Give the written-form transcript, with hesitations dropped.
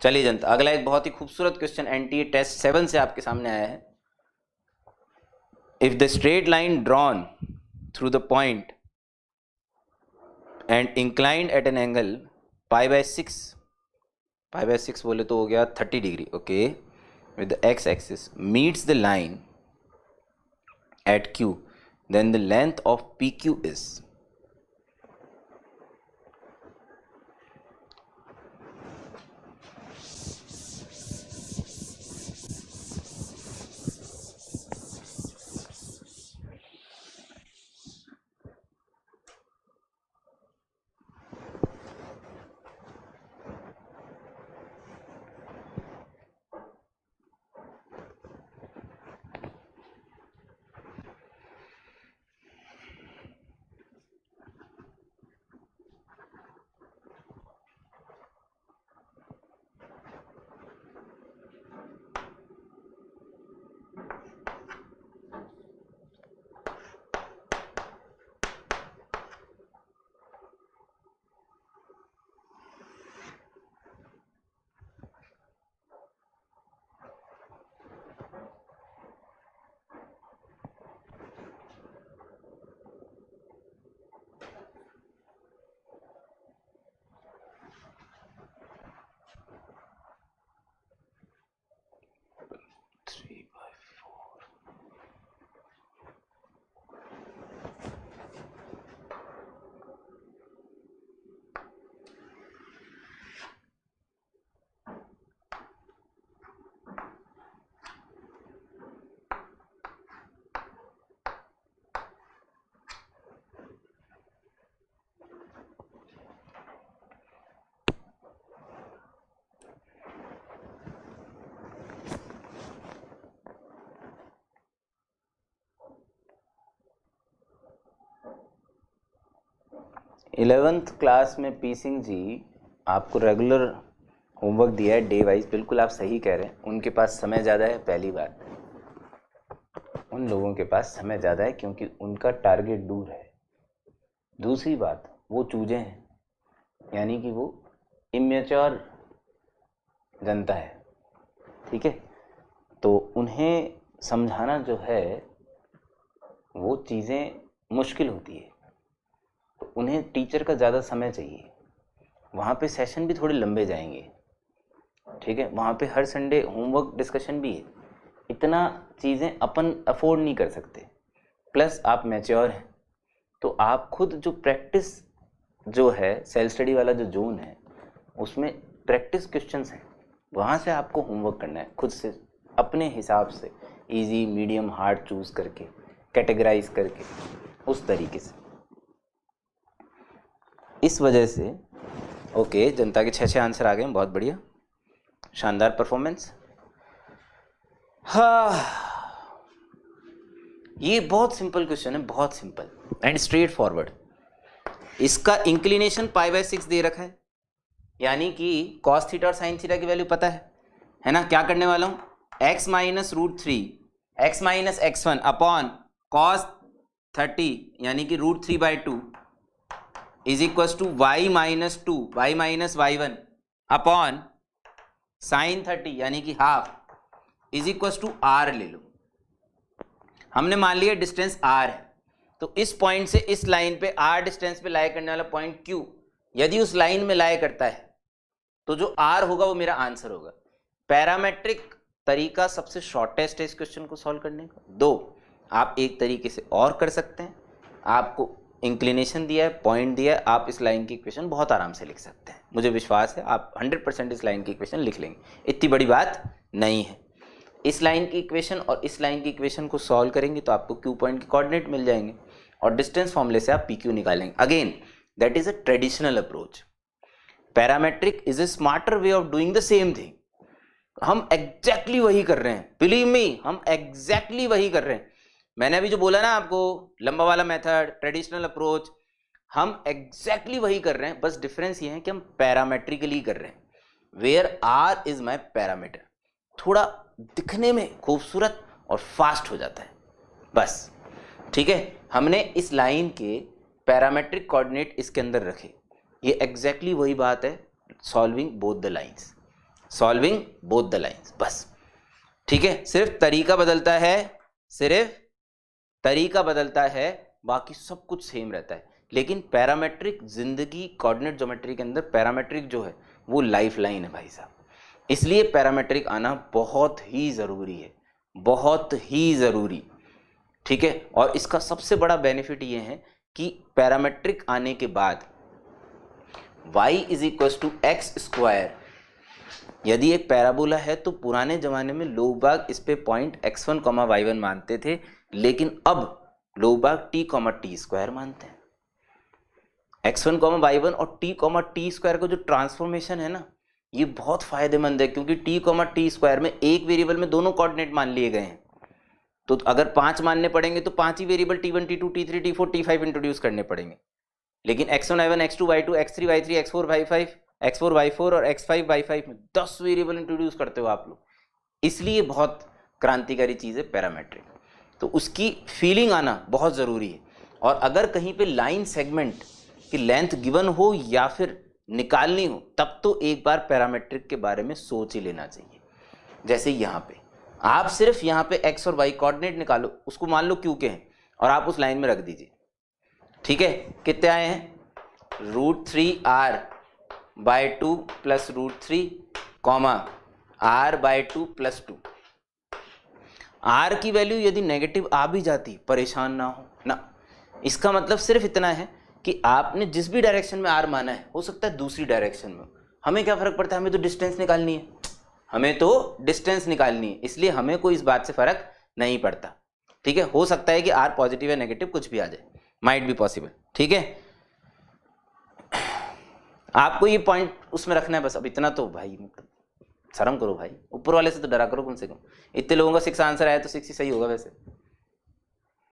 चलिए जनता, अगला एक बहुत ही खूबसूरत क्वेश्चन एनटीए टेस्ट 7 से आपके सामने आया है। If the straight line drawn through the point and inclined at an angle π/6 बोले तो हो गया 30 degree, okay, with the x axis meets the line at Q, then the length of PQ is? Eleventh class में P Singh ji आपको regular homework दिया है day wise, बिल्कुल आप सही कह रहे हैं। उनके पास समय ज़्यादा है, पहली बात, उन लोगों के पास समय ज़्यादा है क्योंकि उनका टारगेट दूर है। दूसरी बात, वो चूजे हैं, यानी कि वो इमेच्योर जनता है, ठीक है, तो उन्हें समझाना जो है वो चीज़ें मुश्किल होती है, तो उन्हें टीचर का ज़्यादा समय चाहिए। वहाँ पे सेशन भी थोड़े लंबे जाएंगे, ठीक है, वहाँ पे हर संडे होमवर्क डिस्कशन भी है, इतना चीज़ें अपन अफोर्ड नहीं कर सकते। प्लस आप मैच्योर हैं, तो आप खुद जो प्रैक्टिस जो है सेल्फ स्टडी वाला जो जोन है उसमें प्रैक्टिस क्वेश्चंस हैं, वहाँ से आपको होमवर्क करना है खुद से अपने हिसाब से, इजी मीडियम हार्ड चूज़ करके, कैटेगराइज करके, उस तरीके से। इस वजह से ओके, जनता के 6 आंसर आ गए, बहुत बढ़िया, शानदार परफॉर्मेंस। हाँ, ये बहुत सिंपल क्वेश्चन है, बहुत सिंपल एंड स्ट्रेट फॉरवर्ड। इसका इंक्लिनेशन π/6 दे रखा है, यानी कि cos थीटा और sin थीटा की वैल्यू पता है ना। क्या करने वाला हूँ, x minus √3 x minus x1 upon cos 30 यानी कि √3/2 is equal to y minus 2 y minus y1 upon sin 30 यानी कि half is equal to r ले लो। हमने मान लिया डिस्टेंस r है, तो इस पॉइंट से इस लाइन पे r डिस्टेंस पे लाई करने वाला पॉइंट Q यदि उस लाइन में लाई करता है तो जो r होगा वो मेरा आंसर होगा। पैरामेट्रिक तरीका सबसे शॉर्टेस्ट है इस क्वेश्चन को सॉल्व करने का। दो, आप एक तरीके से और कर सकते हैं, आपको इंक्लिनेशन दिया है, पॉइंट दिया है, आप इस लाइन की इक्वेशन बहुत आराम से लिख सकते हैं। मुझे विश्वास है आप 100% इस लाइन की इक्वेशन लिख लेंगे, इतनी बड़ी बात नहीं है। इस लाइन की इक्वेशन और इस लाइन की इक्वेशन को सॉल्व करेंगे तो आपको क्यू पॉइंट के कोऑर्डिनेट मिल जाएंगे और डिस्टेंस फॉर्मूले से आप पी क्यू निकालेंगे। Again that is a traditional approach. Parametric is a smarter way of doing the same thing. हम एग्जैक्टली वही कर रहे हैं, बिलीव मी, हम एग्जैक्टली वही कर रहे हैं। मैंने अभी जो बोला ना आपको, लंबा वाला मेथड, ट्रेडिशनल अप्रोच, हम एग्जैक्टली वही कर रहे हैं, बस डिफरेंस ये है कि हम पैरामेट्रिकली कर रहे हैं। Where r is my parameter, थोड़ा दिखने में खूबसूरत और फास्ट हो जाता है, बस, ठीक है। हमने इस लाइन के पैरामेट्रिक कोऑर्डिनेट इसके अंदर रखे, ये एग्जैक्टली वही बात है, solving both the lines. Solving both the lines, बस। ठीक है, सिर्फ तरीका बदलता है, बाकी सब कुछ सेम रहता है। लेकिन पैरामेट्रिक जिंदगी कोऑर्डिनेट ज्योमेट्री के अंदर पैरामेट्रिक जो है वो लाइफ लाइन है भाई साहब। इसलिए पैरामेट्रिक आना बहुत ही ज़रूरी है, बहुत ही ज़रूरी। ठीक है, और इसका सबसे बड़ा बेनिफिट ये है कि पैरामेट्रिक आने के बाद y is equal to x square, यदि एक पैराबोला है तो पुराने जमाने में लोग बाग इस पे पॉइंट x1, y1 मानते थे, लेकिन अब लोग बाग t, t स्क्वायर मानते हैं। x1, y1 और t स्क्वायर का जो ट्रांसफॉर्मेशन है ना, ये बहुत फायदेमंद है, क्योंकि t स्क्वायर में एक वेरिएबल में दोनों कोऑर्डिनेट मान लिए गए हैं। तो अगर 5 मानने पड़ेंगे तो 5 ही variable t1, t2, t3, t4, t5 introduce करने पड़ेंगे। लेकिन x1, y1, x2, y2, x3, y3, x4, y5, x4, y4 और x5, y5 में 10 वेरिएबल इंट्रोड्यूस करते हो आप लोग। इसलिए बहुत क्रांतिकारी चीज़ है पैरामेट्रिक, तो उसकी फीलिंग आना बहुत ज़रूरी है। और अगर कहीं पे लाइन सेगमेंट की लेंथ गिवन हो या फिर निकालनी हो, तब तो एक बार पैरामेट्रिक के बारे में सोच ही लेना चाहिए। जैसे यहाँ पे आप सिर्फ यहाँ पे x और y कोऑर्डिनेट निकालो, उसको मान लो क्यू के हैं, और आप उस लाइन में रख दीजिए। ठीक है, कितने आए हैं? √3r by 2 plus √3 comma r by 2 plus 2। r की वैल्यू यदि नेगेटिव आ भी जाती, परेशान ना हो ना। इसका मतलब सिर्फ इतना है कि आपने जिस भी डायरेक्शन में r माना है, हो सकता है दूसरी डायरेक्शन में, हमें क्या फर्क पड़ता है, हमें तो डिस्टेंस निकालनी है, इसलिए हमें कोई इस बात से फर्क नहीं पड़ता। ठीक है, हो सकता है कि r पॉजिटिव या नेगेटिव कुछ भी आ जाए, माइट बी पॉसिबल। ठीक है, आपको ये पॉइंट उसमें रखना है बस। अब इतना तो भाई शर्म करो भाई, ऊपर वाले से तो डरा करो कम से कम। इतने लोगों का 6 आंसर आया तो 6 ही सही होगा वैसे।